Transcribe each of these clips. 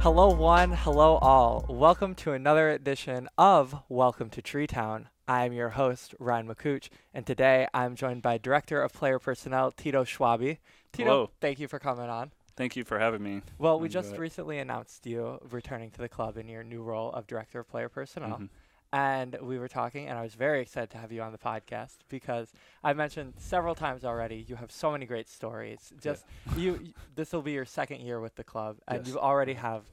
Hello one, hello all. Welcome to another edition of Welcome to Treetown. I'm your host, Ryan McCooch, and today I'm joined by Director of Player Personnel, Tito Schwabe. Tito, Hello. thank you for coming on. Thank you for having me. Well, we just recently announced you returning to the club in your new role of Director of Player Personnel. And we were talking, and I was very excited to have you on the podcast because I mentioned several times already, you have so many great stories. This will be your second year with the club, and Yes. you already have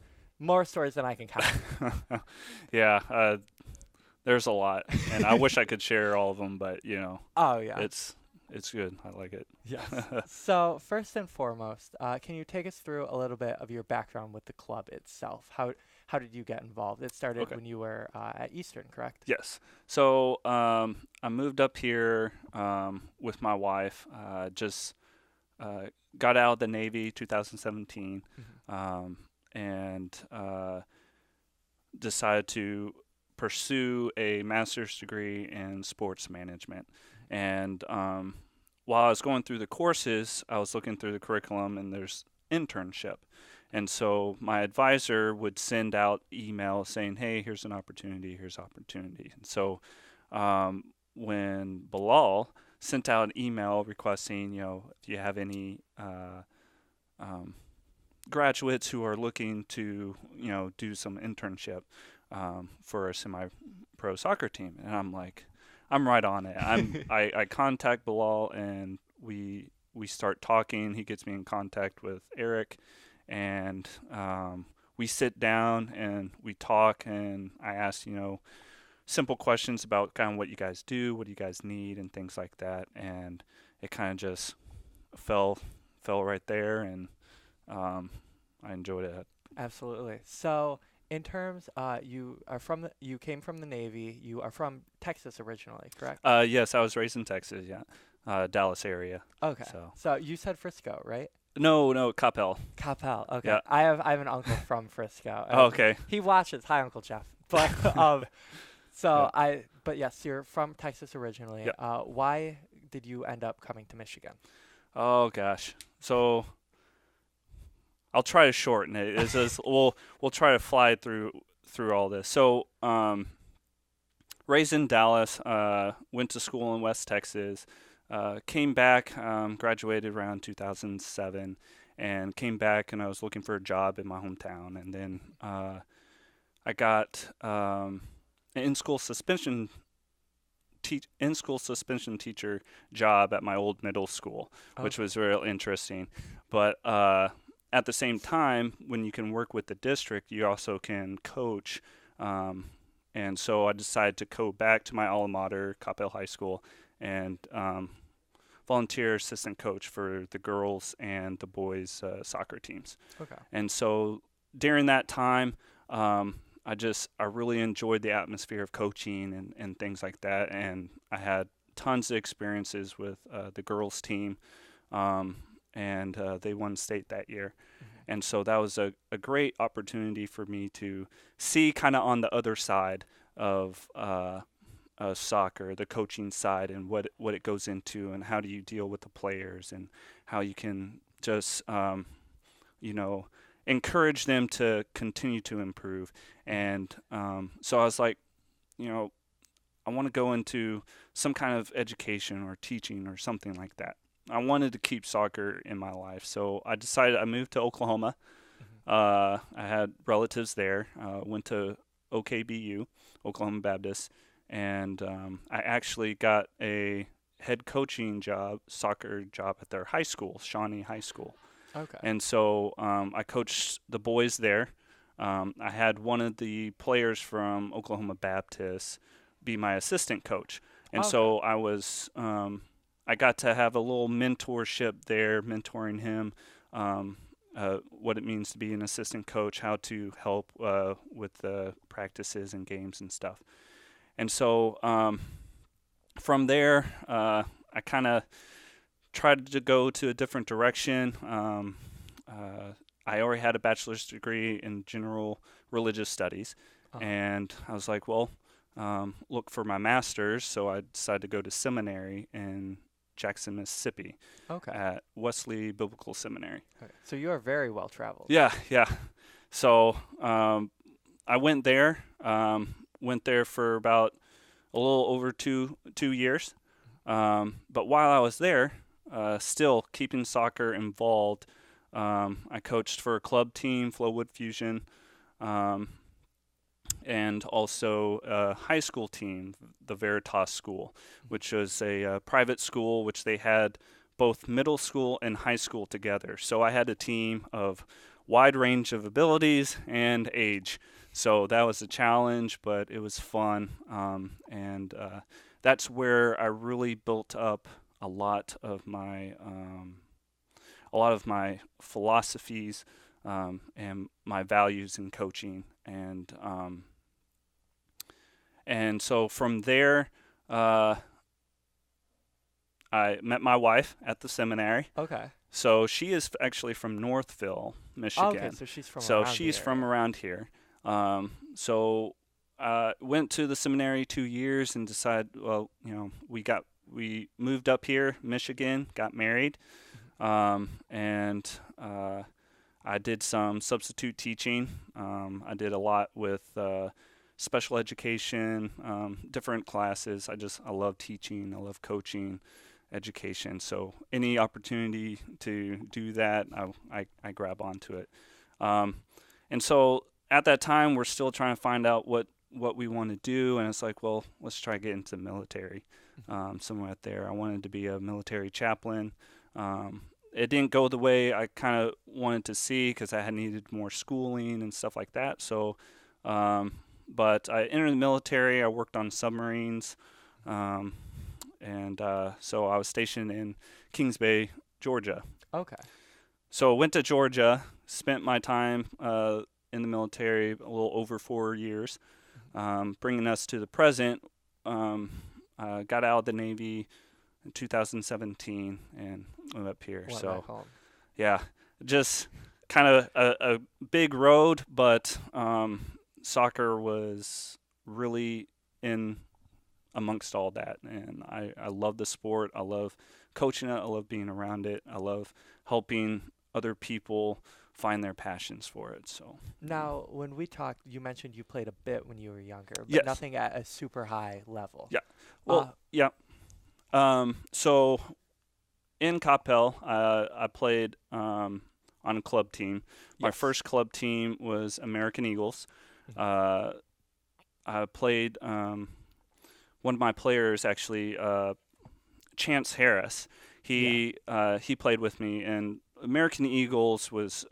more stories than I can count. Yeah, there's a lot, and I wish I could share all of them, but Oh, yeah. it's good. I like it. Yes. So first and foremost, can you take us through a little bit of your background with the club itself? How did you get involved? It started when you were at Eastern, correct? Yes. So I moved up here with my wife. Just got out of the Navy 2017, and decided to pursue a master's degree in sports management. And while I was going through the courses, I was looking through the curriculum, and there's internship. And so my advisor would send out emails saying, hey, here's an opportunity, here's opportunity. And so when Bilal sent out an email requesting, if you have any graduates who are looking to, do some internship for a semi-pro soccer team. And I'm like, I'm right on it. I contact Bilal, and we start talking. He gets me in contact with Eric, and we sit down and we talk, and I ask, simple questions about kind of what you guys do, what do you guys need, and things like that. And it kind of just fell right there, and I enjoyed it. Absolutely. So in terms, you came from the Navy. You are from Texas originally, correct? Yes, I was raised in Texas, Dallas area. Okay. So you said Frisco, right? No, Coppell. Coppell. Okay. Yeah. I have an uncle from Frisco. Oh, okay. He watches. Hi, Uncle Jeff. But But yes, you're from Texas originally. Yeah. Why did you end up coming to Michigan? Oh gosh. So I'll try to shorten it. It's just, we'll try to fly through all this. So raised in Dallas, went to school in West Texas. Came back, graduated around 2007, and came back, and I was looking for a job in my hometown. And then I got an in-school suspension teacher job at my old middle school, which was real interesting. But at the same time, when you can work with the district, you also can coach. And so I decided to go back to my alma mater, Coppell High School, and volunteer assistant coach for the girls and the boys soccer teams. Okay. And so during that time, I really enjoyed the atmosphere of coaching and things like that. And I had tons of experiences with the girls team, and they won state that year. And so that was a great opportunity for me to see kind of on the other side of soccer, the coaching side, and what it goes into, and how do you deal with the players, and how you can just encourage them to continue to improve. And so I was like, I want to go into some kind of education or teaching or something like that. I wanted to keep soccer in my life, so I decided I moved to Oklahoma. I had relatives there. Went to OKBU, Oklahoma Baptist, and I actually got a head coaching soccer job at their high school, Shawnee High School. Okay. And so I coached the boys there. I had one of the players from Oklahoma Baptist be my assistant coach, and so I was. I got to have a little mentorship there, mentoring him, what it means to be an assistant coach, how to help with the practices and games and stuff. And so from there, I kind of tried to go to a different direction. I already had a bachelor's degree in general religious studies, and I was like, well, look for my master's, so I decided to go to seminary in Jackson, Mississippi, at Wesley Biblical Seminary. Okay. So you are very well traveled. Yeah. So I went there. Went there for about a little over two years. But while I was there, still keeping soccer involved, I coached for a club team, Flowwood Fusion, and also a high school team, the Veritas School, which was a private school which they had both middle school and high school together. So I had a team of wide range of abilities and age. So that was a challenge, but it was fun. And that's where I really built up a lot of my philosophies and my values in coaching. And so from there, I met my wife at the seminary. Okay. So she is actually from Northville, Michigan. Okay, so she's from So around she's here. from around here. So went to the seminary 2 years and decided, well, we moved up here, Michigan, got married, and I did some substitute teaching. I did a lot with special education, different classes. I love teaching. I love coaching, education. So any opportunity to do that, I grab onto it. And so at that time, we're still trying to find out what we want to do. And it's like, well, let's try to get into the military somewhere out there. I wanted to be a military chaplain. It didn't go the way I kind of wanted to see because I had needed more schooling and stuff like that. So, but I entered the military. I worked on submarines. And so I was stationed in Kings Bay, Georgia. Okay. So I went to Georgia, spent my time in the military a little over 4 years, bringing us to the present. Got out of the Navy in 2017 and went up here. Went so, back home. Yeah, just kind of a big road, but soccer was really in amongst all that. And I love the sport. I love coaching it. I love being around it. I love helping other people find their passions for it. So Now, when we talked, you mentioned you played a bit when you were younger, but Yes. nothing at a super high level. Yeah. Well, yeah. So in Coppell, I played on a club team. My Yes. first club team was American Eagles. I played one of my players actually, Chance Harris. He played with me, and American Eagles was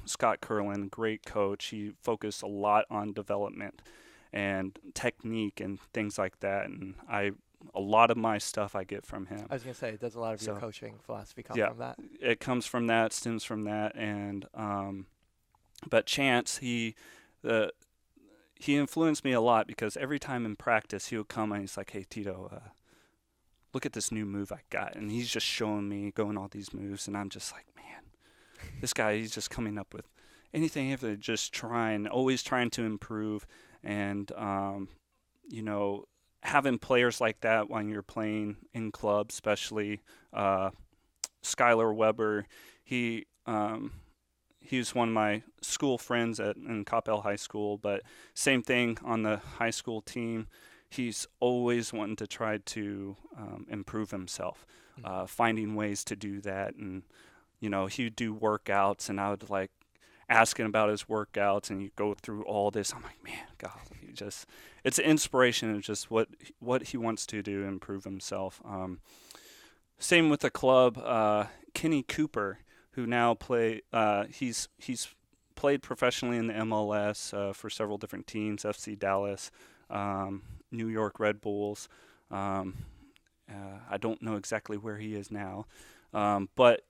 Scott Curlin, great coach. He focused a lot on development and technique and things like that, and a lot of my stuff I get from him. I was going to say, does a lot of your So, coaching philosophy come yeah. from that? It comes from that, stems from that, and but Chance, he influenced me a lot because every time in practice he would come and he's like, "Hey Tito, look at this new move I got," and he's just showing me going all these moves, and I'm just like, man, this guy, he's just coming up with anything, just always trying to improve, and having players like that when you're playing in clubs, especially Skylar Weber, he was one of my school friends in Coppell High School, but same thing on the high school team. He's always wanting to try to improve himself, finding ways to do that. And, he would do workouts, and I would like asking about his workouts, and you go through all this. I'm like, man, God, it's an inspiration of just what he wants to do to improve himself. Same with the club, Kenny Cooper, who now he's played professionally in the MLS for several different teams, FC Dallas, New York Red Bulls. I don't know exactly where he is now, but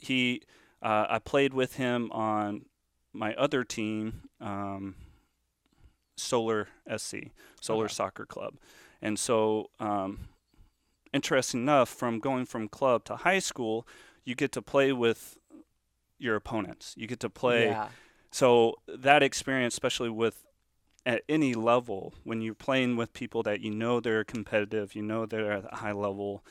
I played with him on my other team, Solar SC, Solar Soccer Club. And so, interesting enough, from going from club to high school, you get to play with your opponents. You get to play. Yeah. So that experience, especially at any level, when you're playing with people that they're competitive, they're at a high level,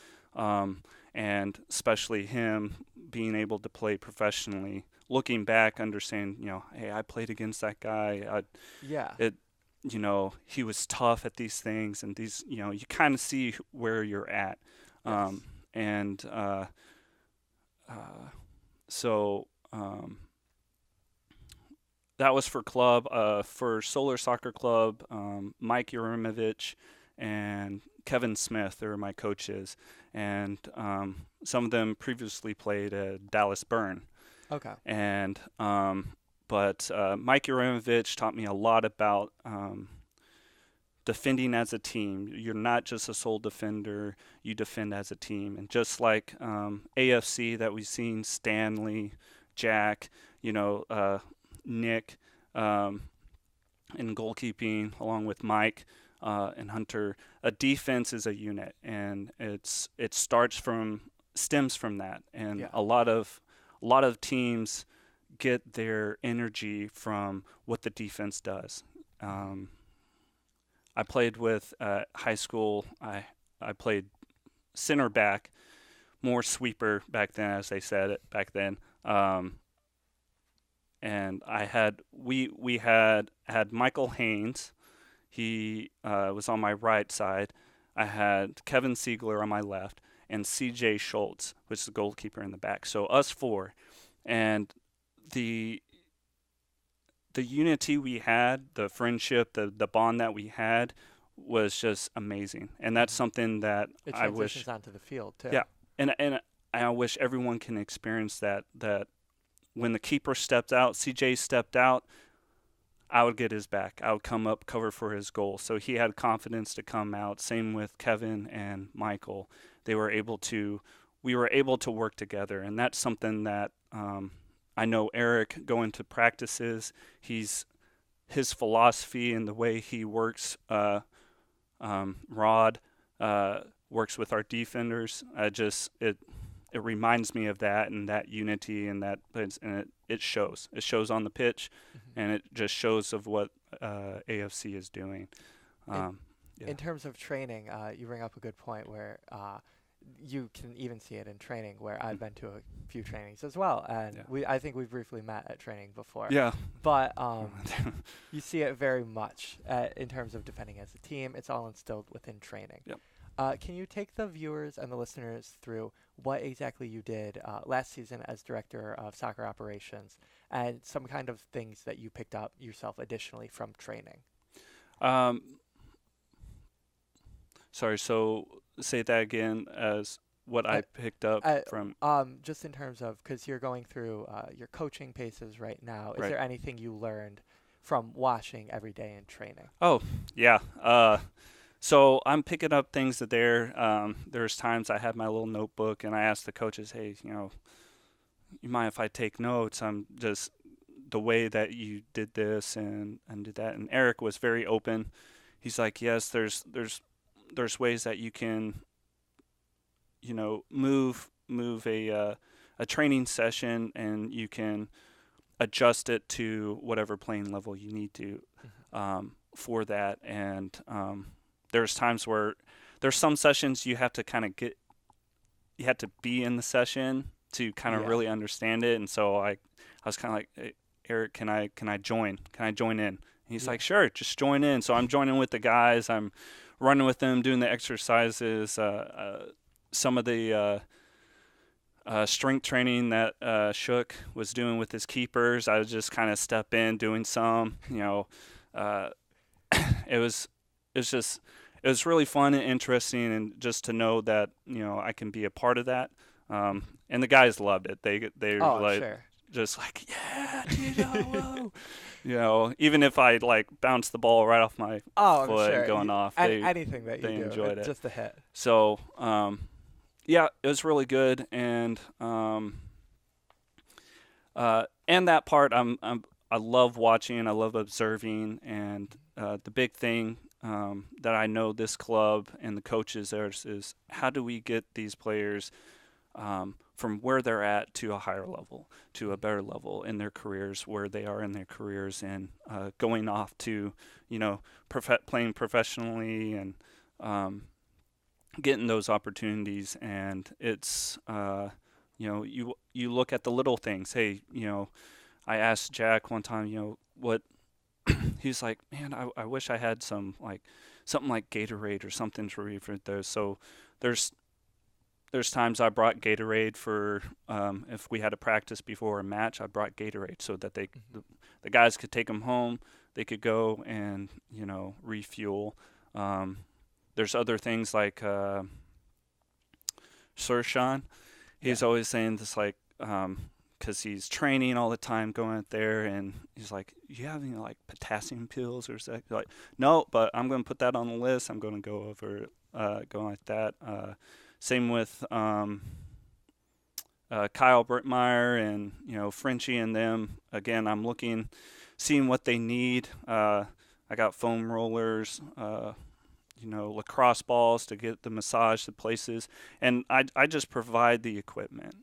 and especially him being able to play professionally. Looking back, understand, hey, I played against that guy. Yeah. He was tough at these things, and these, you kind of see where you're at. Yes. And so that was for club. For Solar Soccer Club, Mike Yurimovich and Kevin Smith are my coaches, and some of them previously played at Dallas Burn. Okay. And but Mike Yurimovich taught me a lot about defending as a team. You're not just a sole defender, you defend as a team. And just like AFC that we've seen, Stanley, Jack, Nick in goalkeeping, along with Mike and Hunter, a defense is a unit, and it stems from that. And a lot of teams get their energy from what the defense does. I played with high school. I played center back, more sweeper back then, as they said it back then. And we had Michael Haynes. He was on my right side. I had Kevin Siegler on my left, and C.J. Schultz, which is the goalkeeper in the back. So us four, and the unity we had, the friendship, the bond that we had was just amazing. And that's something that I wish. It transitions onto the field too. Yeah, and I wish everyone can experience that. That when the keeper stepped out, CJ stepped out, I would get his back. I would come up, cover for his goal. So he had confidence to come out. Same with Kevin and Michael. We were able to work together, and that's something that I know Eric going to practices. His philosophy and the way he works, Rod works with our defenders. It reminds me of that and that unity and that, and it shows. It shows on the pitch, and it just shows of what AFC is doing. In terms of training, you bring up a good point where you can even see it in training, where I've been to a few trainings as well, and I think we briefly met at training before. Yeah. But you see it very much in terms of defending as a team. It's all instilled within training. Yep. Can you take the viewers and the listeners through what exactly you did last season as director of soccer operations and some kind of things that you picked up yourself additionally from training? Sorry, so say that again as what I picked up from. Just in terms of, because you're going through your coaching paces right now, is there anything you learned from watching every day in training? Oh, yeah. So I'm picking up things that there's times I have my little notebook and I ask the coaches, hey, you mind if I take notes? I'm just the way that you did this and did that. And Eric was very open. He's like, yes, there's ways that you can, move a training session, and you can adjust it to whatever playing level you need to for that. And there's times where there's some sessions you have to you have to be in the session to kind of really understand it. And so I was kind of like, hey, Eric, can I join? Can I join in? And he's like, sure, just join in. So I'm joining with the guys. I'm running with them, doing the exercises, some of the strength training that Shook was doing with his keepers. I would just kind of step in, doing some. It was really fun and interesting, and just to know that I can be a part of that. And the guys loved it. They just like, yeah, Tito, whoa. Even if I bounced the ball right off my foot going off, anything that they you do, enjoyed it. Just a hit. So, it was really good, and that part I love watching, I love observing, and the big thing that I know this club and the coaches is how do we get these players from where they're at to a higher level, to a better level in their careers, where they are in their careers, and going off to playing professionally, and getting those opportunities. And it's you look at the little things. Hey, I asked Jack one time, what he's like, man, I wish I had something like Gatorade or something to refresh those. So there's times I brought Gatorade for if we had a practice before a match. I brought Gatorade so that the guys could take them home. They could go and refuel. There's other things like Serge. He's always saying this because he's training all the time going out there, and he's like, you have any potassium pills or something? Like, no, but I'm going to put that on the list. I'm going to go over going like that. Same with Kyle Brittmeyer and Frenchie and them. Again, I'm seeing what they need. I got foam rollers, lacrosse balls to get the massage to places, and I just provide the equipment.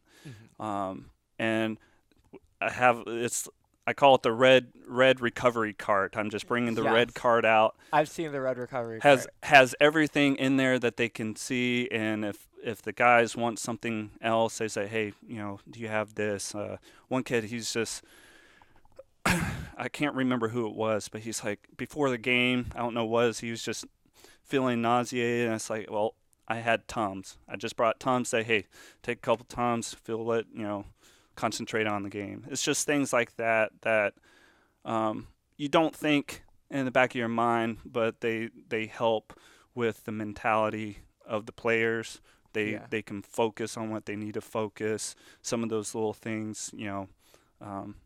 Mm-hmm. And I call it the red recovery cart. I'm just bringing the red cart out. I've seen the red recovery cart. Has everything in there that they can see, and if the guys want something else, they say, hey, do you have this? One kid, he's just, I can't remember who it was, but he's like, before the game, I don't know what it was, he was just feeling nauseated, and it's like, well, I had Tums. I just brought Tums, say, hey, take a couple Tums, feel it, concentrate on the game. It's just things like that you don't think in the back of your mind, but they help with the mentality of the players. They can focus on what they need to focus. Some of those little things,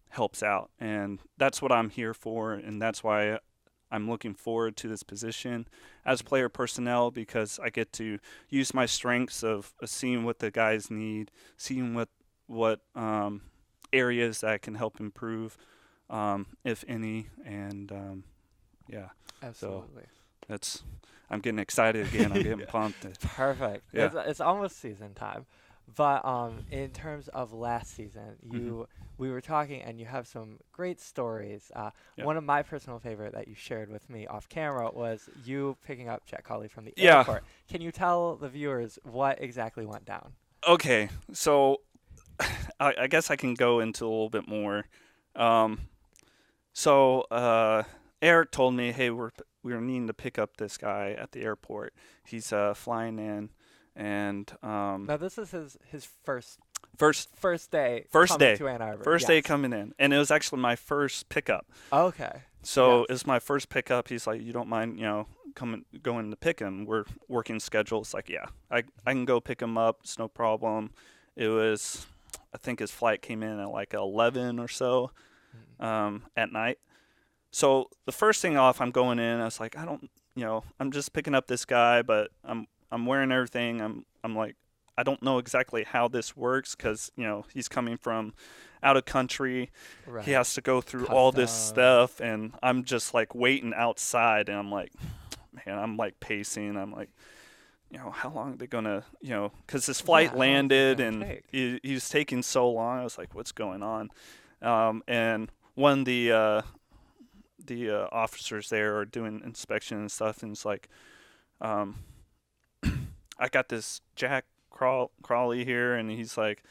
helps out. And that's what I'm here for, and that's why I'm looking forward to this position as player personnel, because I get to use my strengths of seeing what the guys need, seeing what areas that can help improve, if any, and absolutely. So I'm getting excited again. I'm getting pumped. Perfect. Yeah. It's almost season time, but in terms of last season, we were talking, and you have some great stories. One of my personal favorite that you shared with me off camera was you picking up Jack Colley from the airport. Can you tell the viewers what exactly went down? Okay, so I guess I can go into a little bit more. Eric told me, hey, we're needing to pick up this guy at the airport. He's flying in, and now this is his first day to Ann Arbor. First day coming in, and it was actually my first pickup. Okay. So it's my first pickup. He's like, you don't mind, going to pick him? We're working schedules. Like, yeah, I can go pick him up. It's no problem. It was, I think his flight came in at 11 or so at night. So the first thing off, I'm going in. I was like, I'm just picking up this guy, but I'm wearing everything. I'm like, I don't know exactly how this works because he's coming from out of country. Right. He has to go through all this stuff, and I'm just waiting outside, and I'm like, man, I'm pacing. I'm like, how long are they gonna, because his flight landed and he was taking so long. I was like, what's going on? And one of the officers there are doing inspection and stuff, and it's like, I got this Jack Crawley here, and he's like,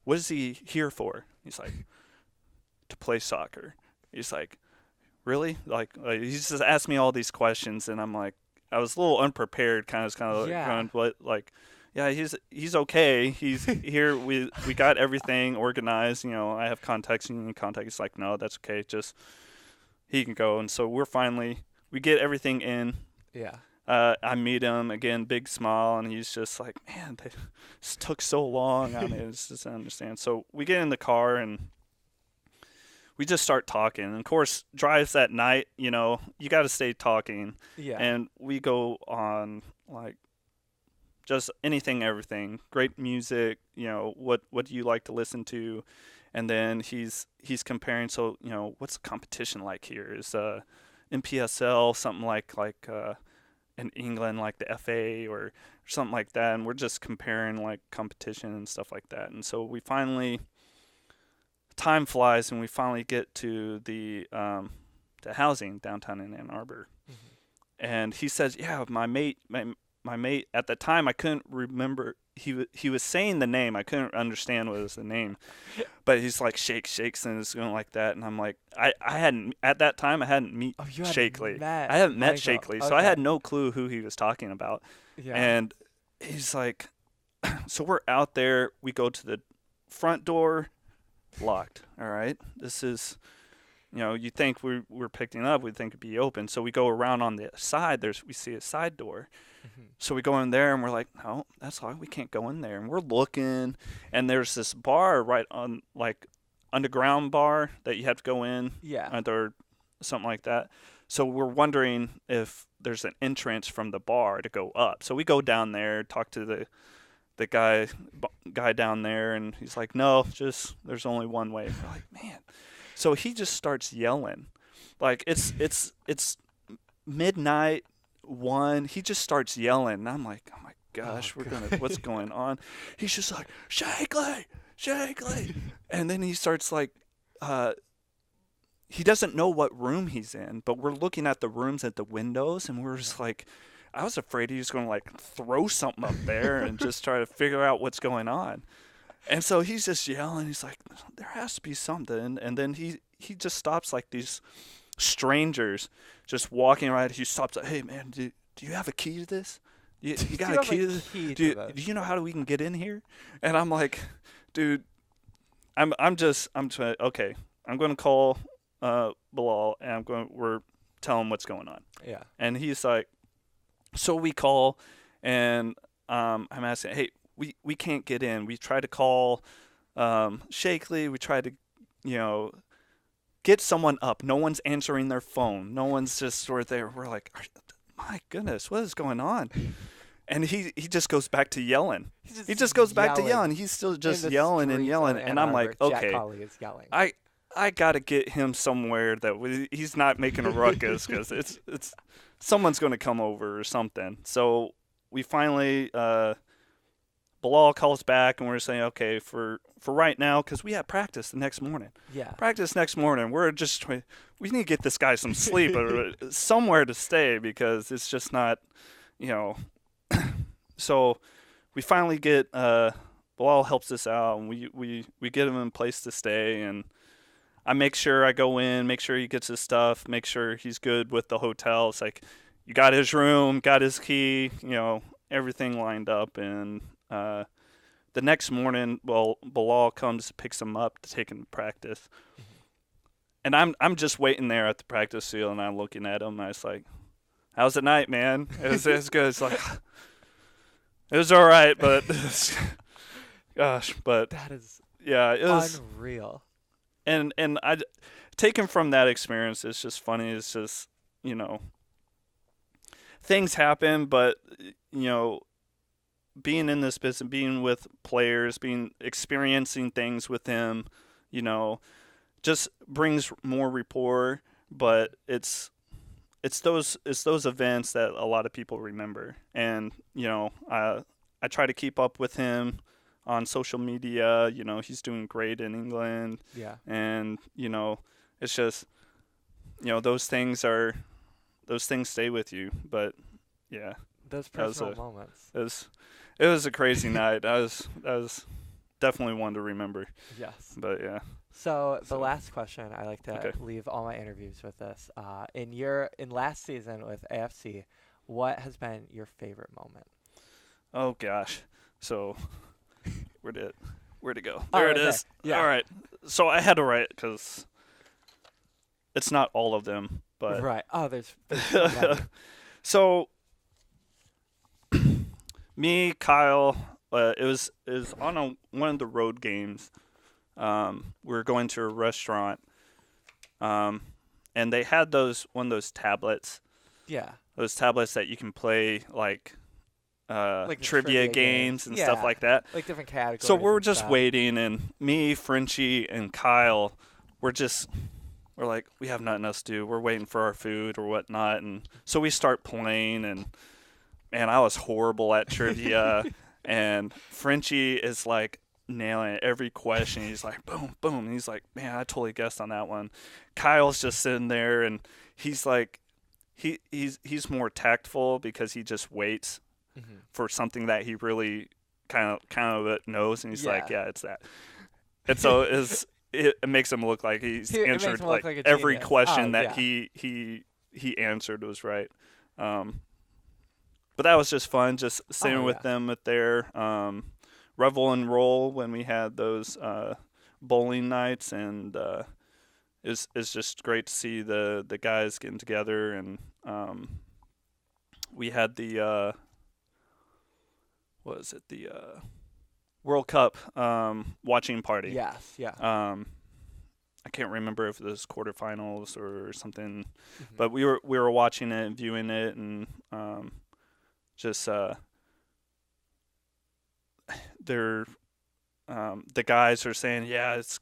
what is he here for? He's like, to play soccer. He's like, really? He's just asked me all these questions, and I'm like, I was a little unprepared, kind of going, but yeah, he's okay. He's here. We got everything organized. I have contacts. You need contact. He's like, no, that's okay. Just he can go. And so we get everything in. Yeah. I meet him again, big smile, and he's just like, man, this took so long. I mean, it's just I understand. So we get in the car and we just start talking. And of course, drives at night, you got to stay talking. Yeah. And we go on just anything, everything. Great music, what do you like to listen to? And then he's comparing. So what's the competition like here? Is NPSL something like in England, like the FA or something like that, and we're just comparing competition and stuff like that. And so time flies, and we finally get to the housing downtown in Ann Arbor. And he says, yeah, my mate at the time, I couldn't remember. He was saying the name. I couldn't understand what was the name. But he's like, shakes, and it's going like that. And I'm like, I hadn't, at that time, I hadn't met Shakely. I hadn't met Shakely, so I had no clue who he was talking about. Yeah. And he's like, so we're out there. We go to the front door, locked. All right. This is, you think we're picking up. We think it'd be open. So we go around on the side. We see a side door. Mm-hmm. So we go in there, and we're like, no, that's locked. We can't go in there. And we're looking, and there's this bar right on, like, underground bar that you have to go in. Yeah. Or something like that. So we're wondering if there's an entrance from the bar to go up. So we go down there, talk to the guy down there, and he's like, no, just there's only one way. We're like, man. So he just starts yelling. Like, it's midnight, 1. He just starts yelling. And I'm like, oh my gosh, what's going on? He's just like, Shakely. And then he starts like, he doesn't know what room he's in, but we're looking at the rooms at the windows, and we're just like, I was afraid he was going to like throw something up there and just try to figure out what's going on. And so he's just yelling. He's like, there has to be something. And then he just stops, like these strangers just walking around. He stops like, hey man, do you have a key to this? You got a key to this? Do you know how we can get in here? And I'm like, dude, I'm trying, okay, I'm going to call Bilal, and we're telling him what's going on. Yeah. And he's like, so we call, and I'm asking, hey, we can't get in. We try to call Shakely. We try to, get someone up. No one's answering their phone. No one's just sort of there. We're like, my goodness, what is going on? And he just goes back to yelling. He just goes back to yelling. He's still just yelling and yelling. And I'm like, okay, I got to get him somewhere that he's not making a ruckus, because it's someone's going to come over or something. So we finally, Bilal calls back, and we're saying, okay, for right now, because we have practice the next morning. Yeah. Practice next morning. We're just trying. We need to get this guy some sleep or somewhere to stay, because it's just not, So we finally get Bilal helps us out, and we get him in a place to stay, and I make sure I go in, make sure he gets his stuff, make sure he's good with the hotel. It's like, you got his room, got his key, everything lined up. And the next morning, Bilal comes, picks him up to take him to practice. And I'm just waiting there at the practice field, and I'm looking at him, and I was like, how's the night, man? It was good. It's like, it was all right, but gosh, but that is it was unreal. And I taken from that experience, it's just funny. It's just, things happen, but, being in this business, being with players, experiencing things with them, just brings more rapport. But it's those events that a lot of people remember. And, I try to keep up with him on social media. He's doing great in England. Yeah. And, it's just, those things stay with you. But yeah. Those personal moments. It was a crazy night. That was definitely one to remember. Yes. But yeah. So the last question, I like to leave all my interviews with this. In last season with AFC, what has been your favorite moment? Oh gosh. So where'd it go? There it is. Yeah. All right. So I had to write, because it's not all of them, but right. Oh, there's so many. So me, Kyle, it was on one of the road games. We were going to a restaurant, and they had one of those tablets. Yeah. Those tablets that you can play like trivia games and stuff like that. Like different categories. So we're just waiting, and me, Frenchie, and Kyle, we're like, we have nothing else to do. We're waiting for our food or whatnot, and so we start playing, and man, I was horrible at trivia, and Frenchie is like nailing it, every question. He's like, boom, boom. And he's like, man, I totally guessed on that one. Kyle's just sitting there, and he's like, he's more tactful because he just waits for something that he really kind of knows, and he's like, yeah, it's that. And so it makes him look like he's answered like every question that he answered was right. But that was just fun, just sitting with them at their revel and roll when we had those bowling nights, and it's just great to see the guys getting together. And we had the the World Cup watching party. Yes, yeah. I can't remember if it was quarterfinals or something, but we were watching it and viewing it, and just they're the guys are saying, yeah, it's,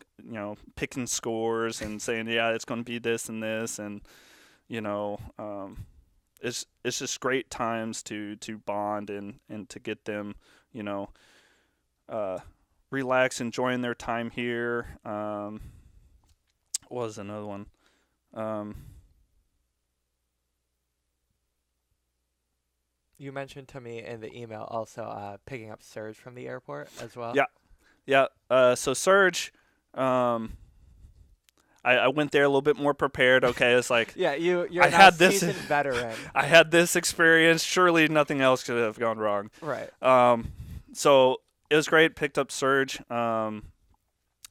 picking scores and saying, yeah, it's going to be this and this, and it's just great times to bond and to get them, relax, enjoying their time here. What was another one? You mentioned to me in the email also picking up Serge from the airport as well. Yeah. So Serge, I went there a little bit more prepared. Okay, it's like you're a seasoned veteran. I had this experience. Surely nothing else could have gone wrong. Right. So it was great. Picked up Serge.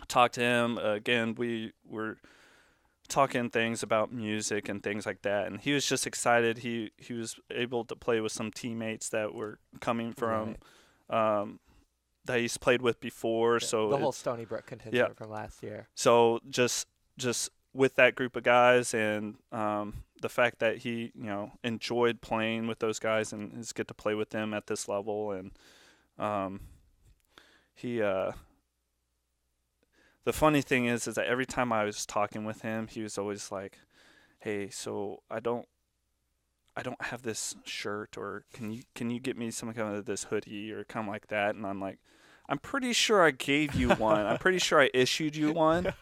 Talked to him again. We were talking things about music and things like that, and he was just excited. He was able to play with some teammates that were coming from that he's played with before. Yeah, so the whole Stony Brook contingent from last year. So just with that group of guys, and the fact that he enjoyed playing with those guys and is get to play with them at this level, and he the funny thing is that every time I was talking with him, he was always like, hey, so I don't have this shirt, or can you get me some kind of this hoodie or kind of like that? And I'm like, I'm pretty sure I gave you one. I'm pretty sure I issued you one.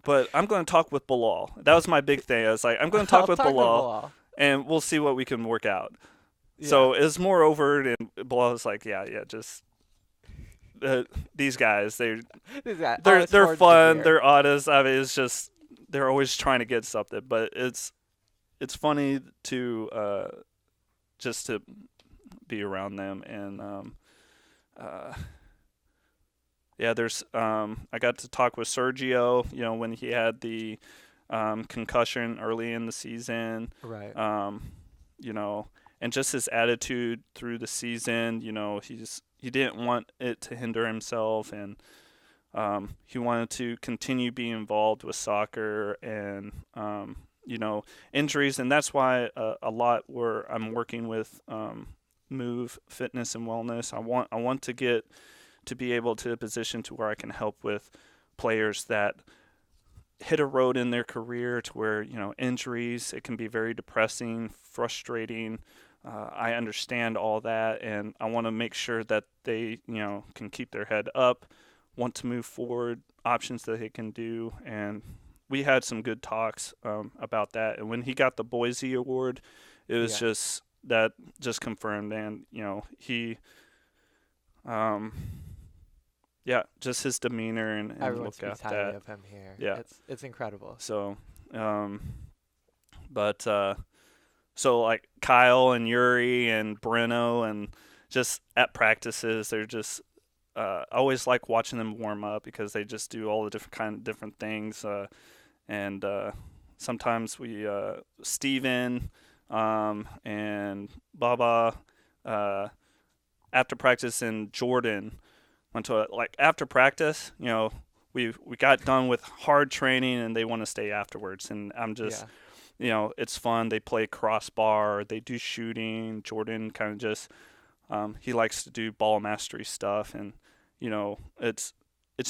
But I'm going to talk with Bilal. That was my big thing. I was like, I'm going to talk with Bilal, and we'll see what we can work out. Yeah. So it was more overt, and Bilal was like, yeah, just these guys, they're fun, they're honest. I mean, it's just they're always trying to get something, but it's funny to just to be around them. And there's I got to talk with Sergio, when he had the concussion early in the season, right? And just his attitude through the season, he didn't want it to hinder himself, and he wanted to continue being involved with soccer, and injuries, and that's why a lot where I'm working with Move Fitness and Wellness. I want to get to be able to a position to where I can help with players that hit a road in their career to where injuries, it can be very depressing, frustrating. I understand all that, and I want to make sure that they can keep their head up, want to move forward, options that they can do. And we had some good talks about that. And when he got the Boise Award, it was just confirmed. And he just his demeanor and everyone look speaks at highly that of him here. Yeah, it's incredible. So so like Kyle and Yuri and Breno, and just at practices, they're just I always like watching them warm up because they just do all the different things. And sometimes we Steven and Baba after practice, and Jordan went to after practice, we got done with hard training and they want to stay afterwards, and I'm just it's fun. They play crossbar, they do shooting. Jordan kind of just he likes to do ball mastery stuff, and it's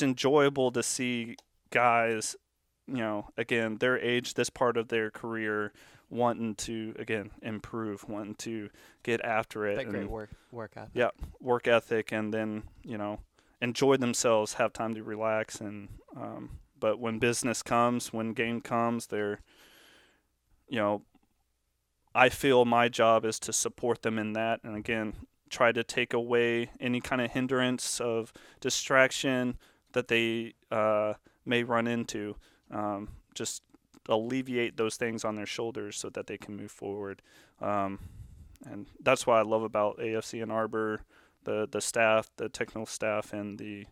enjoyable to see guys, again, their age, this part of their career, wanting to again improve, wanting to get after it. That and great work ethic. Yeah, work ethic, and then enjoy themselves, have time to relax, and but when business comes, when game comes, they're I feel my job is to support them in that, and again, try to take away any kind of hindrance of distraction that they may run into. Just alleviate those things on their shoulders so that they can move forward. And that's what I love about AFC Ann Arbor, the staff, the technical staff, and the,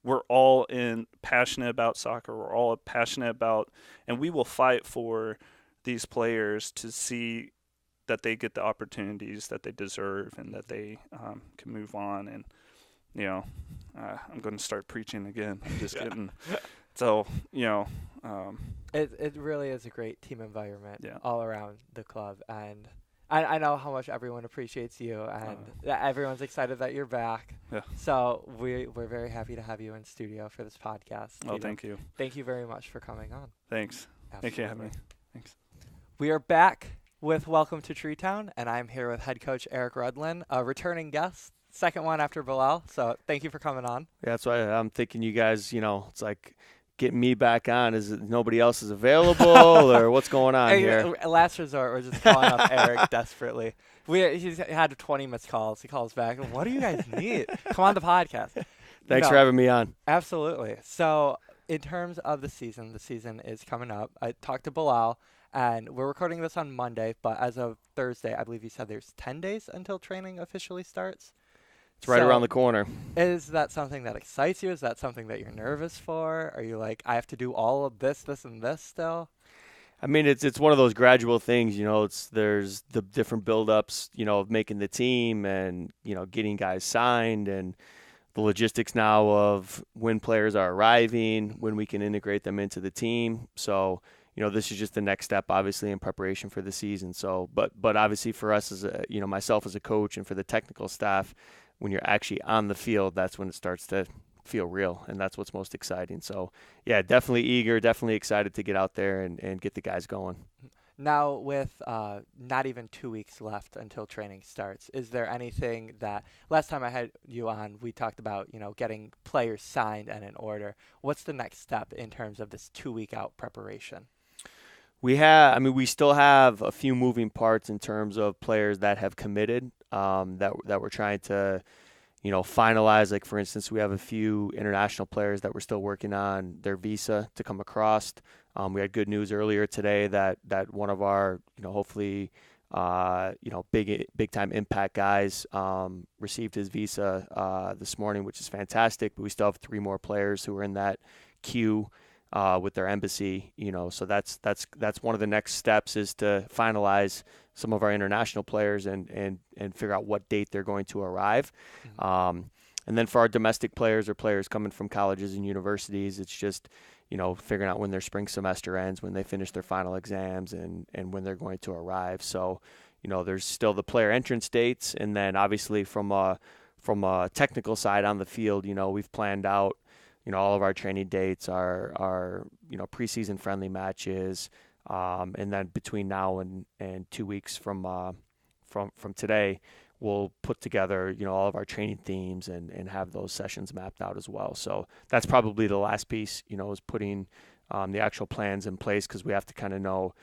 we're all passionate about soccer. We're all passionate about, and we will fight for these players to see that they get the opportunities that they deserve and that they can move on. And, I'm going to start preaching again. I'm just kidding. So, it really is a great team environment Yeah. all around the club. And I know how much everyone appreciates you, and that everyone's excited that you're back. Yeah. So we're very happy to have you in studio for this podcast. Oh, Tito. thank you. Thank you very much for coming on. Thanks. Absolutely. Thank you for having me. Thanks. We are back with Welcome to Treetown, and I'm here with head coach Eric Rudland, a returning guest, second one after Bilal. So thank you for coming on. Yeah, that's why I'm thinking you guys, it's like getting me back on. Is it nobody else is available or what's going on here? Last resort, we're just calling up Eric desperately. He's had 20 missed calls. He calls back. What do you guys need? Come on the podcast. Thanks for having me on. Absolutely. So in terms of the season is coming up. I talked to Bilal, and we're recording this on Monday, but as of Thursday, I believe you said there's 10 days until training officially starts. It's right around the corner. Is that something that excites you? Is that something that you're nervous for? Are you like, I have to do all of this, and this still? I mean, it's one of those gradual things, there's the different build-ups, of making the team and, getting guys signed, and the logistics now of when players are arriving, when we can integrate them into the team. So, this is just the next step, obviously, in preparation for the season. So, but obviously for us as myself as a coach and for the technical staff, when you're actually on the field, that's when it starts to feel real, and that's what's most exciting. So, yeah, definitely eager, definitely excited to get out there and get the guys going. Now, with not even 2 weeks left until training starts, is there anything that last time I had you on, we talked about, getting players signed and in order. What's the next step in terms of this 2 week out preparation? We still have a few moving parts in terms of players that have committed that we're trying to, finalize. Like, for instance, we have a few international players that we're still working on their visa to come across. We had good news earlier today that one of our, hopefully, big time impact guys received his visa this morning, which is fantastic. But we still have 3 more players who are in that queue with their embassy, so that's one of the next steps, is to finalize some of our international players and figure out what date they're going to arrive. Mm-hmm. And then for our domestic players or players coming from colleges and universities, it's just, figuring out when their spring semester ends, when they finish their final exams, and when they're going to arrive. So, there's still the player entrance dates, and then obviously from a technical side on the field, we've planned out, all of our training dates, our preseason friendly matches, and then between now and 2 weeks from today, we'll put together, all of our training themes and have those sessions mapped out as well. So that's probably the last piece, is putting the actual plans in place, because we have to kind of know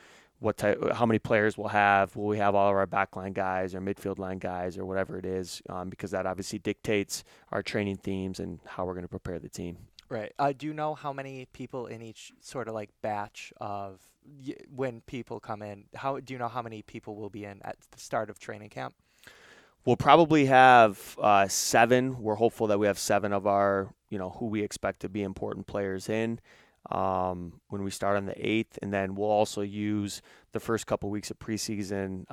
how many players we'll have. Will we have all of our backline guys or midfield line guys or whatever it is, because that obviously dictates our training themes and how we're going to prepare the team. Right. Do you know how many people in each sort of like batch of when people come in? Do you know how many people will be in at the start of training camp? We'll probably have 7. We're hopeful that we have 7 of our, who we expect to be important players in when we start on the 8th. And then we'll also use the first couple weeks of preseason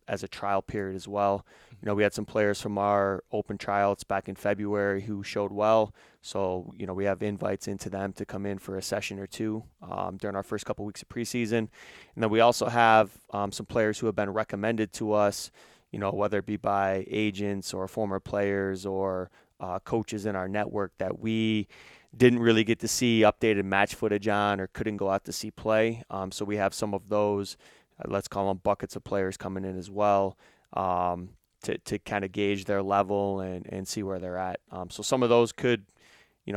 as a trial period as well. We had some players from our open tryouts back in February who showed well. So, we have invites into them to come in for a session or 2 during our first couple weeks of preseason. And then we also have some players who have been recommended to us, whether it be by agents or former players or coaches in our network that we didn't really get to see updated match footage on or couldn't go out to see play. So we have some of those, let's call them buckets of players coming in as well, to kind of gauge their level and see where they're at. So some of those could,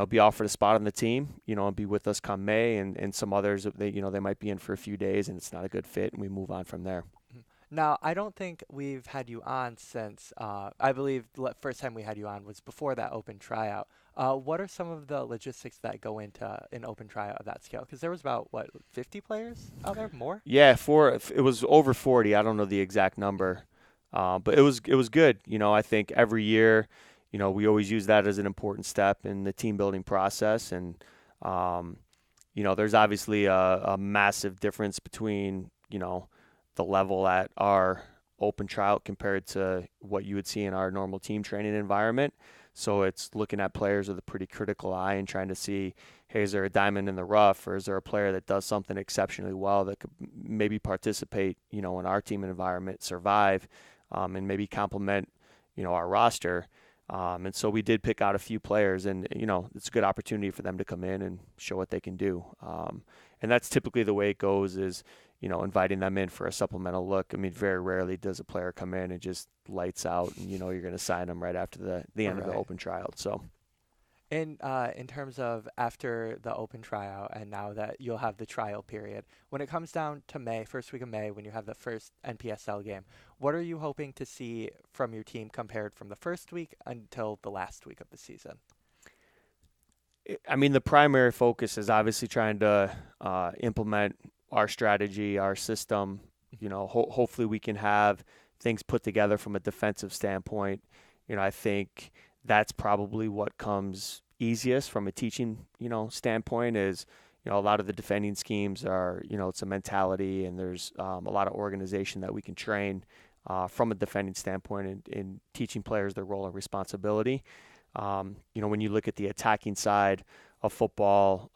be offered a spot on the team, and be with us come May, and some others, they might be in for a few days and it's not a good fit and we move on from there. Now, I don't think we've had you on since, I believe the first time we had you on was before that open tryout. What are some of the logistics that go into an open tryout of that scale? Because there was about, 50 players out there? More? Yeah, it was over 40. I don't know the exact number, but it was good. I think every year, we always use that as an important step in the team building process. And, there's obviously a massive difference between, the level at our open tryout compared to what you would see in our normal team training environment. So it's looking at players with a pretty critical eye and trying to see, hey, is there a diamond in the rough, or is there a player that does something exceptionally well that could maybe participate, in our team environment, survive, and maybe complement, our roster. And so we did pick out a few players, and, it's a good opportunity for them to come in and show what they can do. And that's typically the way it goes is, inviting them in for a supplemental look. I mean, very rarely does a player come in and just lights out and, you're going to sign them right after the end of the open tryout. So, in terms of after the open tryout and now that you'll have the trial period, when it comes down to May, first week of May, when you have the first NPSL game, what are you hoping to see from your team compared from the first week until the last week of the season? I mean, the primary focus is obviously trying to implement our strategy, our system. Hopefully we can have things put together from a defensive standpoint. I think that's probably what comes easiest from a teaching, standpoint is, a lot of the defending schemes are, it's a mentality, and there's a lot of organization that we can train from a defending standpoint in teaching players their role and responsibility. When you look at the attacking side of football,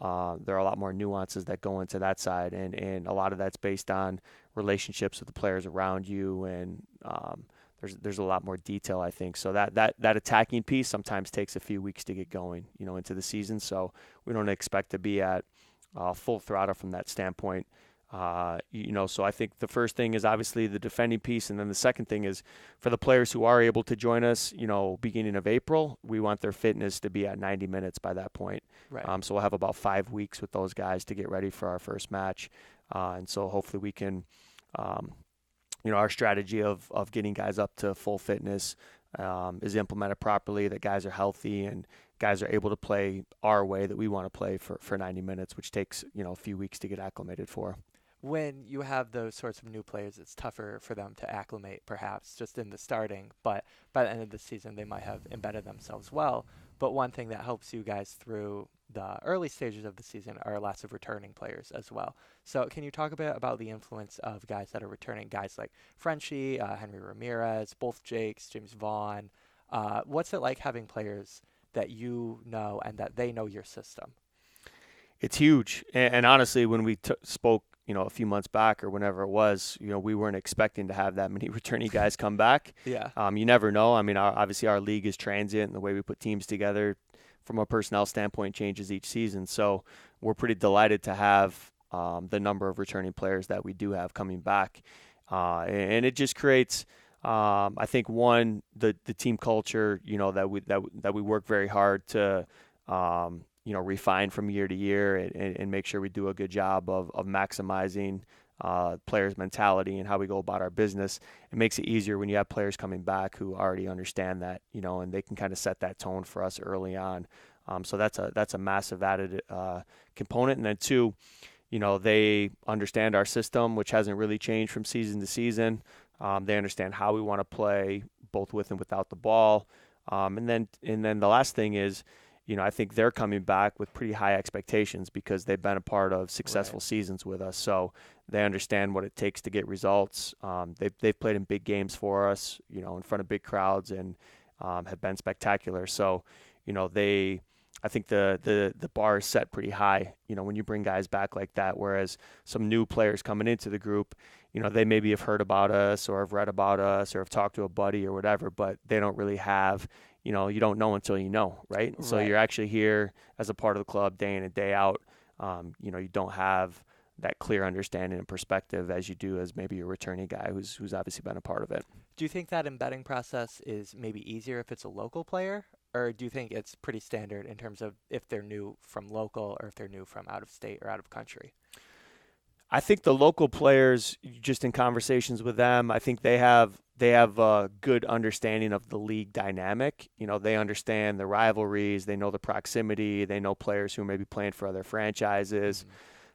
there are a lot more nuances that go into that side, and a lot of that's based on relationships with the players around you, and there's a lot more detail, I think. So that attacking piece sometimes takes a few weeks to get going, into the season. So we don't expect to be at full throttle from that standpoint. So I think the first thing is obviously the defending piece, and then the second thing is for the players who are able to join us, beginning of April, we want their fitness to be at 90 minutes by that point. Right. So we'll have about 5 weeks with those guys to get ready for our first match. And so hopefully we can, our strategy of getting guys up to full fitness is implemented properly, that guys are healthy and guys are able to play our way that we want to play for 90 minutes, which takes, a few weeks to get acclimated for. When you have those sorts of new players, it's tougher for them to acclimate, perhaps, just in the starting. But by the end of the season, they might have embedded themselves well. But one thing that helps you guys through the early stages of the season are lots of returning players as well. So can you talk a bit about the influence of guys that are returning, guys like Frenchie, Henry Ramirez, both Jakes, James Vaughn? What's it like having players that you know and that they know your system? It's huge. And honestly, when we spoke, a few months back or whenever it was, we weren't expecting to have that many returning guys come back. Yeah. You never know. I mean, obviously our league is transient, and the way we put teams together from a personnel standpoint changes each season. So we're pretty delighted to have the number of returning players that we do have coming back. And it just creates, I think, one, the team culture, that we work very hard to refine from year to year and make sure we do a good job of maximizing players' mentality and how we go about our business. It makes it easier when you have players coming back who already understand that, and they can kind of set that tone for us early on. So that's a massive added component. And then two, they understand our system, which hasn't really changed from season to season. They understand how we want to play both with and without the ball. And then the last thing is, I think they're coming back with pretty high expectations because they've been a part of successful seasons with us. So they understand what it takes to get results. They've played in big games for us, in front of big crowds, and have been spectacular. So, I think the bar is set pretty high, when you bring guys back like that, whereas some new players coming into the group, they maybe have heard about us or have read about us or have talked to a buddy or whatever, but they don't really have, you don't know until you know, right? So you're actually here as a part of the club day in and day out. You don't have that clear understanding and perspective as you do as maybe a returning guy who's obviously been a part of it. Do you think that embedding process is maybe easier if it's a local player or do you think it's pretty standard in terms of if they're new from local or if they're new from out of state or out of country? I think the local players, just in conversations with them, I think they have a good understanding of the league dynamic. They understand the rivalries, they know the proximity, they know players who may be playing for other franchises.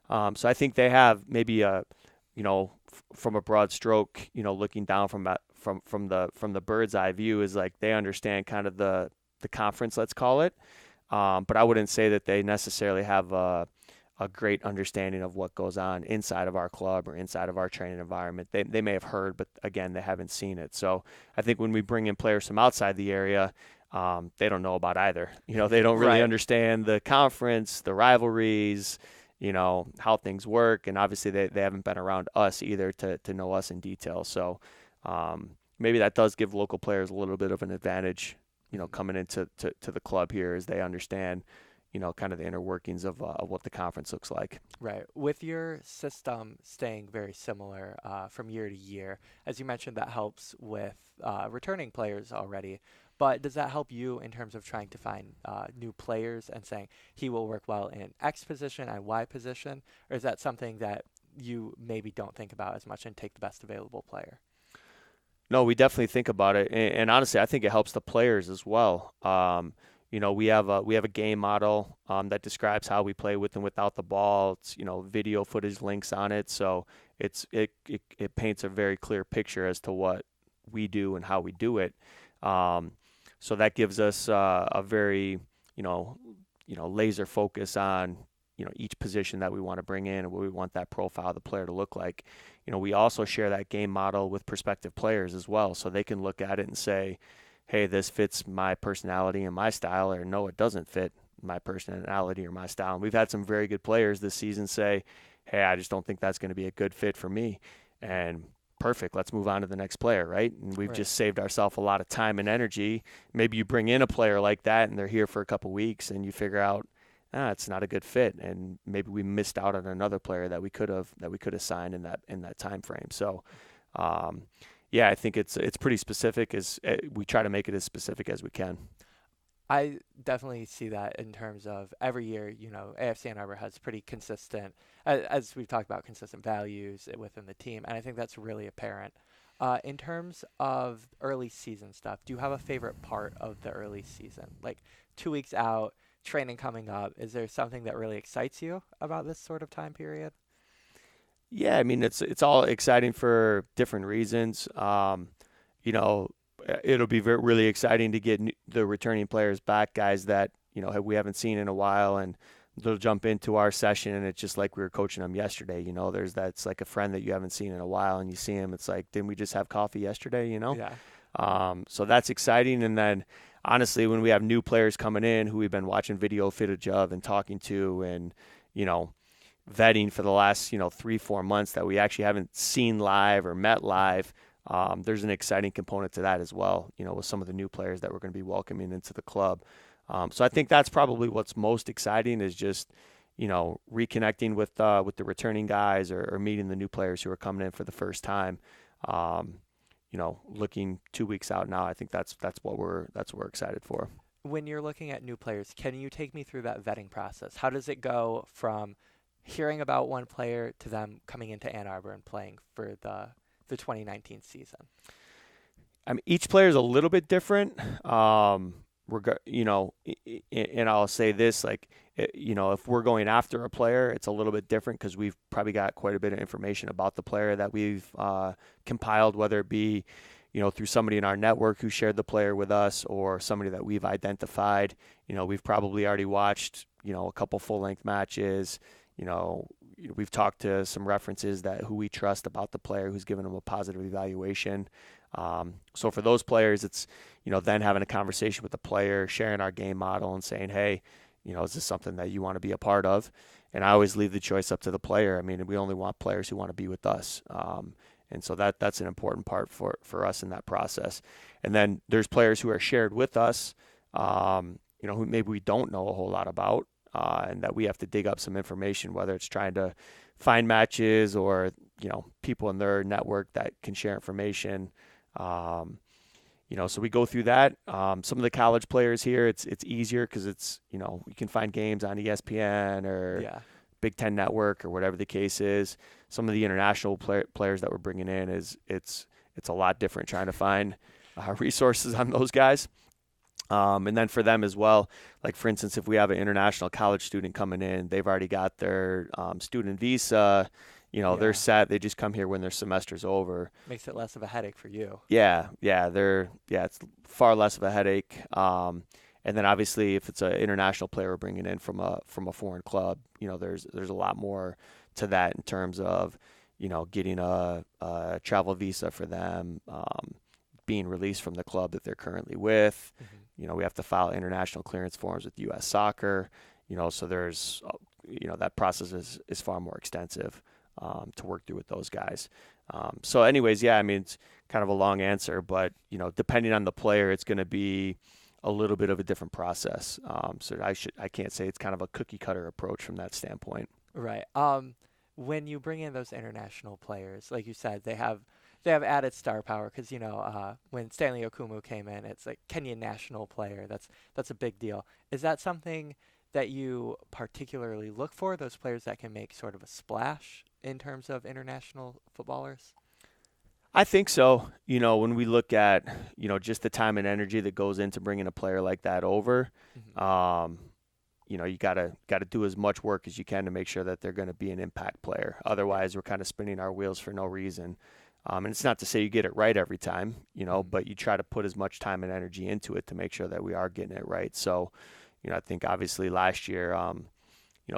Mm-hmm. So I think they have maybe from a broad stroke, looking down from the bird's eye view, is like they understand kind of the conference, let's call it. But I wouldn't say that they necessarily have a great understanding of what goes on inside of our club or inside of our training environment. They may have heard, but again, they haven't seen it. So I think when we bring in players from outside the area, they don't know about either. They don't really understand the conference, the rivalries, how things work. And obviously they haven't been around us either to know us in detail. So maybe that does give local players a little bit of an advantage, coming into the club here, as they understand kind of the inner workings of what the conference looks like. Right. With your system staying very similar from year to year, as you mentioned, that helps with returning players already. But does that help you in terms of trying to find new players and saying he will work well in X position and Y position? Or is that something that you maybe don't think about as much and take the best available player? No, we definitely think about it. And honestly, I think it helps the players as well. We have a game model that describes how we play with and without the ball. It's video footage links on it, so it paints a very clear picture as to what we do and how we do it. So that gives us a very laser focus on each position that we want to bring in and what we want that profile of the player to look like. We also share that game model with prospective players as well, so they can look at it and say, hey, this fits my personality and my style, or no, it doesn't fit my personality or my style. And we've had some very good players this season say, hey, I just don't think that's going to be a good fit for me. And perfect, let's move on to the next player, right? And we've just saved ourselves a lot of time and energy. Maybe you bring in a player like that and they're here for a couple weeks and you figure out, it's not a good fit, and maybe we missed out on another player that we could have signed in that time frame. So I think it's pretty specific. As we try to make it as specific as we can. I definitely see that in terms of every year, AFC Ann Arbor has pretty consistent, as we've talked about, consistent values within the team. And I think that's really apparent. In terms of early season stuff, do you have a favorite part of the early season? Like 2 weeks out, training coming up, is there something that really excites you about this sort of time period? Yeah, I mean, it's all exciting for different reasons. It'll be really exciting to get the returning players back, guys that we haven't seen in a while, and they'll jump into our session, and it's just like we were coaching them yesterday. That's like a friend that you haven't seen in a while, and you see him, it's like, didn't we just have coffee yesterday? Yeah. So that's exciting, and then honestly, when we have new players coming in who we've been watching video footage of and talking to, and vetting for the last 3-4 months that we actually haven't seen live or met live, there's an exciting component to that as well, with some of the new players that we're going to be welcoming into the club. So I think that's probably what's most exciting, is just reconnecting with the returning guys, or meeting the new players who are coming in for the first time. Looking 2 weeks out now, I think that's what we're excited for. When you're looking at new players, can you take me through that vetting process? How does it go from hearing about one player to them coming into Ann Arbor and playing for the 2019 season? I mean, each player is a little bit different. And I'll say this, if we're going after a player, it's a little bit different because we've probably got quite a bit of information about the player that we've compiled, whether it be, through somebody in our network who shared the player with us, or somebody that we've identified. We've probably already watched, a couple full-length matches. We've talked to some references who we trust about the player, who's given them a positive evaluation. So for those players, it's, then having a conversation with the player, sharing our game model and saying, hey, is this something that you want to be a part of? And I always leave the choice up to the player. I mean, we only want players who want to be with us. And so that's an important part for us in that process. And then there's players who are shared with us, who maybe we don't know a whole lot about, and that we have to dig up some information, whether it's trying to find matches or, people in their network that can share information. So we go through that. Some of the college players here, it's easier because it's, you can find games on ESPN or Big Ten Network or whatever the case is. Some of the international players that we're bringing in it's a lot different trying to find resources on those guys. And then for them as well, like for instance, if we have an international college student coming in, they've already got their student visa. They're set. They just come here when their semester's over. Makes it less of a headache for you. It's far less of a headache. And then obviously, if it's an international player we're bringing in from a foreign club, there's a lot more to that in terms of, getting a travel visa for them, being released from the club that they're currently with. Mm-hmm. We have to file international clearance forms with U.S. Soccer. So there's, that process is far more extensive. To work through with those guys. So anyways, it's kind of a long answer, but, depending on the player, it's going to be a little bit of a different process. So I can't say it's kind of a cookie cutter approach from that standpoint. Right. When you bring in those international players, like you said, they have added star power because, when Stanley Okumu came in, it's like Kenyan national player. That's a big deal. Is that something that you particularly look for, those players that can make sort of a splash in terms of international footballers? I think so. When we look at, just the time and energy that goes into bringing a player like that over, Mm-hmm. You gotta do as much work as you can to make sure that they're going to be an impact player. Otherwise, we're kind of spinning our wheels for no reason. And it's not to say you get it right every time, but you try to put as much time and energy into it to make sure that we are getting it right. So, I think obviously last year,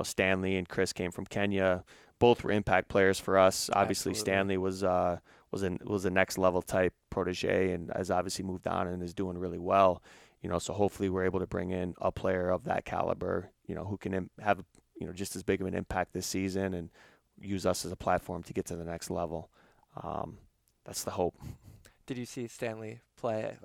Stanley and Chris came from Kenya. Both were impact players for us. Obviously, Absolutely. Stanley was a next level type protege and has obviously moved on and is doing really well. So hopefully we're able to bring in a player of that caliber, who can have just as big of an impact this season and use us as a platform to get to the next level. That's the hope. Did you see Stanley play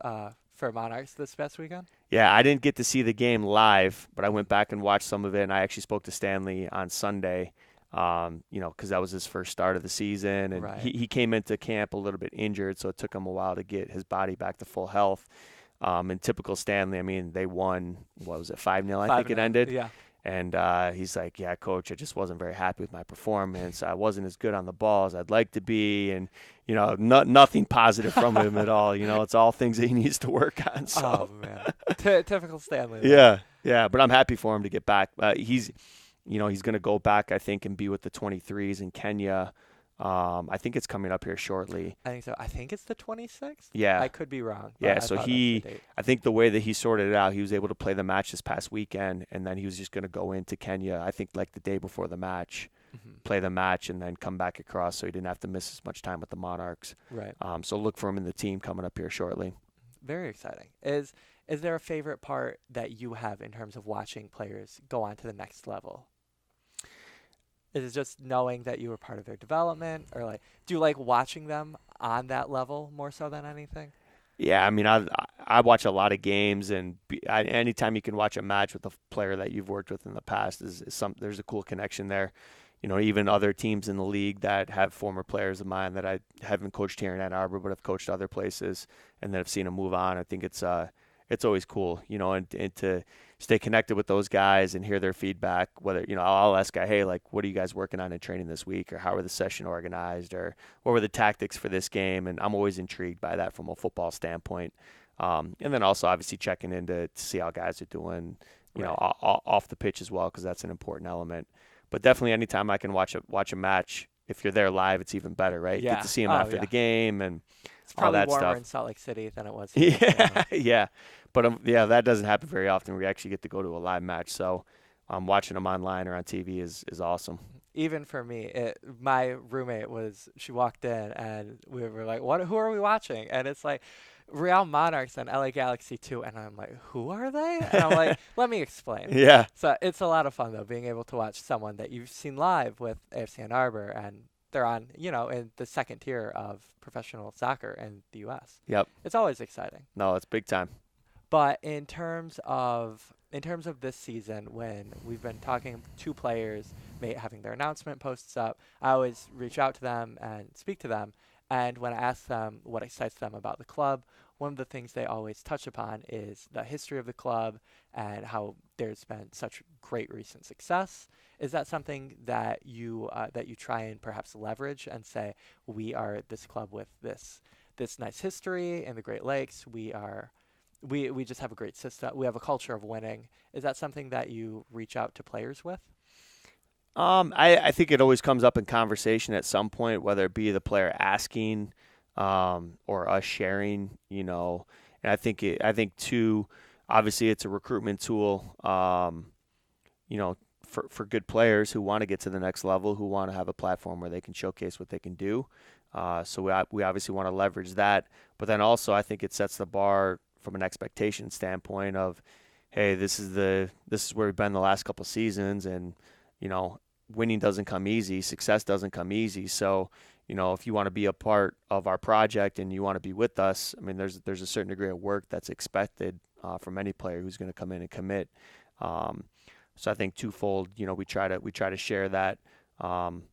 for Monarchs this past weekend? Yeah, I didn't get to see the game live, but I went back and watched some of it, and I actually spoke to Stanley on Sunday, because that was his first start of the season, and Right. he came into camp a little bit injured, so it took him a while to get his body back to full health. In typical Stanley, they won, what was it, 5-0, I think it ended. Yeah. And he's like, yeah, coach, I just wasn't very happy with my performance. I wasn't as good on the ball as I'd like to be. And, nothing positive from him at all. It's all things that he needs to work on. So. Oh, man. Typical Stanley. Yeah. But I'm happy for him to get back. He's going to go back, I think, and be with the 23s in Kenya. I think it's coming up here shortly. I think so. I think it's the 26th. Yeah. I could be wrong. Yeah, so I think the way that he sorted it out, he was able to play the match this past weekend, and then he was just going to go into Kenya, I think like the day before the match, Mm-hmm. play the match, and then come back across so he didn't have to miss as much time with the Monarchs. Right. So look for him in the team coming up here shortly. Very exciting. Is there a favorite part that you have in terms of watching players go on to the next level? Is it just knowing that you were part of their development, or do you like watching them on that level more so than anything? Yeah, I watch a lot of games, and anytime you can watch a match with a player that you've worked with in the past there's a cool connection there. Even other teams in the league that have former players of mine that I haven't coached here in Ann Arbor, but have coached other places, and then have seen them move on. I think it's always cool, and to stay connected with those guys and hear their feedback. Whether, I'll ask a guy, hey, what are you guys working on in training this week? Or how were the session organized? Or what were the tactics for this game? And I'm always intrigued by that from a football standpoint. And then also obviously checking in to see how guys are doing, Right. Off the pitch as well, because that's an important element. But definitely anytime I can watch a match, if you're there live, it's even better, right? Yeah. Get to see them after the game and It's all probably that warmer stuff. in Salt Lake City than it was here. Yeah. But that doesn't happen very often. We actually get to go to a live match. So watching them online or on TV is awesome. Even for me, my roommate she walked in and we were like, who are we watching? And it's like Real Monarchs and LA Galaxy 2. And I'm like, who are they? And I'm like, let me explain. Yeah. So it's a lot of fun, though, being able to watch someone that you've seen live with AFC Ann Arbor, and they're on, in the second tier of professional soccer in the U.S. Yep. It's always exciting. No, it's big time. But in terms of this season, when we've been talking to players, having their announcement posts up, I always reach out to them and speak to them. And when I ask them what excites them about the club, one of the things they always touch upon is the history of the club and how there's been such great recent success. Is that something that you try and perhaps leverage and say, we are this club with this nice history in the Great Lakes. We just have a great system. We have a culture of winning. Is that something that you reach out to players with? I think it always comes up in conversation at some point, whether it be the player asking or us sharing, And I think too, obviously it's a recruitment tool, for good players who want to get to the next level, who want to have a platform where they can showcase what they can do. So we obviously want to leverage that. But then also I think it sets the bar from an expectation standpoint of, hey, this is where we've been the last couple seasons, and winning doesn't come easy, success doesn't come easy. So if you want to be a part of our project and you want to be with us, I mean, there's a certain degree of work that's expected from any player who's going to come in and commit. So I think twofold, we try to share that, from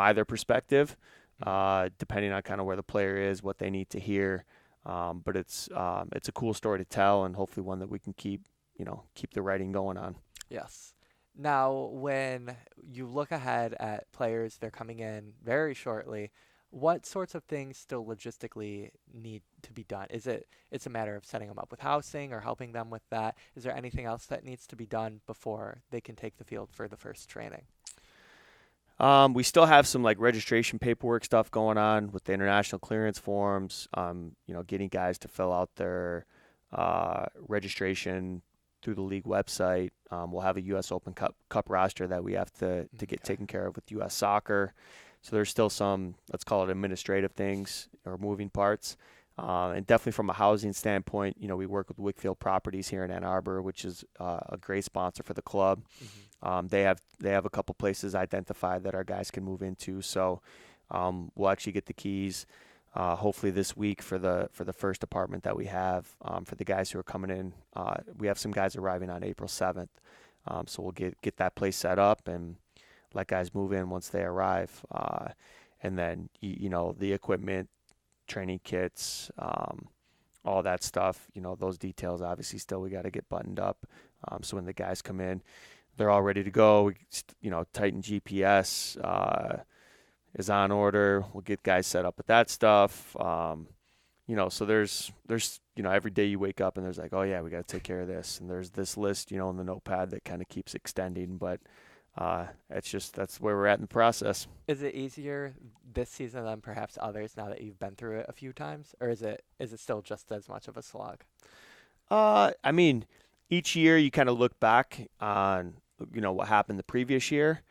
either perspective, depending on kind of where the player is, what they need to hear. But it's a cool story to tell, and hopefully one that we can keep the writing going on. Yes. Now, when you look ahead at players, they're coming in very shortly. What sorts of things still logistically need to be done? It's a matter of setting them up with housing or helping them with that? Is there anything else that needs to be done before they can take the field for the first training? We still have some registration paperwork stuff going on with the international clearance forms, getting guys to fill out their registration through the league website. We'll have a U.S. Open Cup roster that we have to get taken care of with U.S. Soccer. So there's still some, let's call it administrative things or moving parts. And definitely from a housing standpoint, we work with Wickfield Properties here in Ann Arbor, which is a great sponsor for the club. Mm-hmm. They have a couple places identified that our guys can move into. So we'll actually get the keys hopefully this week for the first apartment that we have for the guys who are coming in. We have some guys arriving on April 7th. So we'll get that place set up and let guys move in once they arrive. And then, the equipment, training kits, all that stuff, those details obviously still we got to get buttoned up. So when the guys come in, they're all ready to go. Titan GPS is on order. We'll get guys set up with that stuff. So there's every day you wake up and there's oh yeah, we got to take care of this. And there's this list, in the notepad that kind of keeps extending, but that's where we're at in the process. Is it easier this season than perhaps others now that you've been through it a few times, or is it still just as much of a slog? I mean, each year you kind of look back on, what happened the previous year.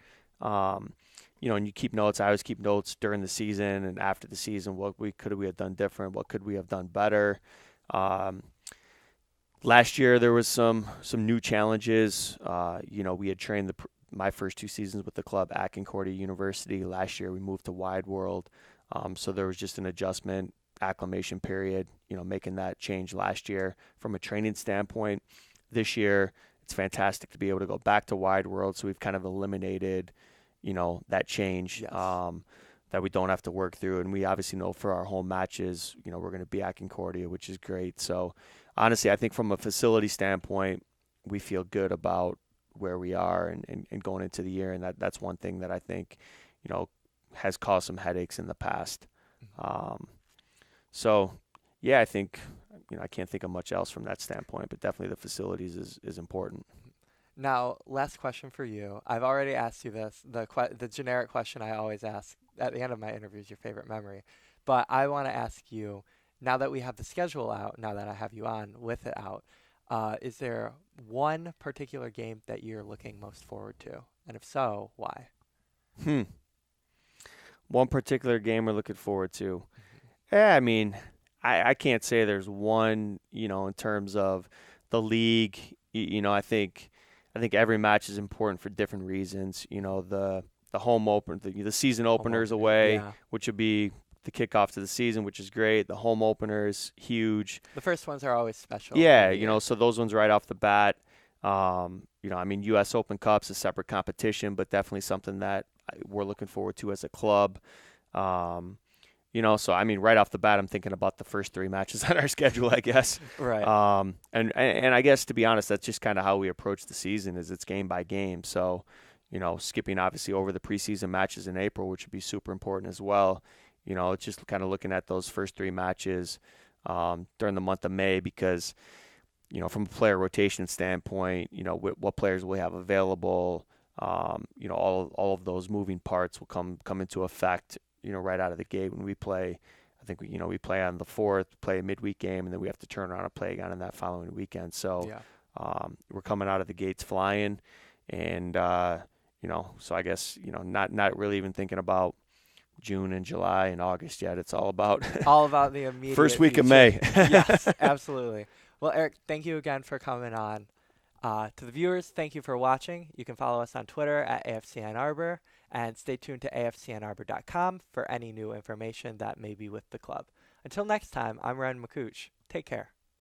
And you keep notes. I always keep notes during the season and after the season. What could we have done different? What could we have done better? Last year there was some new challenges. We had trained my first two seasons with the club at Concordia University. Last year we moved to Wide World. So there was just an adjustment, acclimation period, making that change last year from a training standpoint. This year it's fantastic to be able to go back to Wide World. So we've kind of eliminated, that change. Yes. That we don't have to work through. And we obviously know for our home matches, we're going to be at Concordia, which is great. So honestly, I think from a facility standpoint, we feel good about where we are and going into the year. And that's one thing that I think, has caused some headaches in the past. So yeah, I think, I can't think of much else from that standpoint, but definitely the facilities is important. Now, last question for you. I've already asked you this, the generic question I always ask at the end of my interviews, your favorite memory. But I want to ask you, now that we have the schedule out, now that I have you on with it out, is there one particular game that you're looking most forward to? And if so, why? One particular game we're looking forward to. Yeah, I mean, I can't say there's one, in terms of the league. I think every match is important for different reasons. The home opener, the season openers away, yeah, which would be the kickoff to the season, which is great. The home opener is huge. The first ones are always special. Yeah, so those ones right off the bat. U.S. Open Cup's a separate competition, but definitely something that we're looking forward to as a club. So I mean, right off the bat, I'm thinking about the first 3 matches on our schedule, I guess. Right. And I guess, to be honest, that's just kind of how we approach the season, is it's game by game. So, skipping obviously over the preseason matches in April, which would be super important as well. It's just kind of looking at those first 3 matches during the month of May, because, from a player rotation standpoint, what players we have available, all of those moving parts will come into effect, right out of the gate when we play. I think we play on the 4th, play a midweek game, and then we have to turn around and play again on that following weekend. So we're coming out of the gates flying, and so I guess not really even thinking about June and July and August yet. It's all about the immediate first week future. of May. Yes, absolutely. Well, Eric, thank you again for coming on. To the viewers, thank you for watching. You can follow us on Twitter at AFC Ann Arbor, and stay tuned to afcannarbor.com for any new information that may be with the club. Until next time, I'm Ryan McCooch. Take care.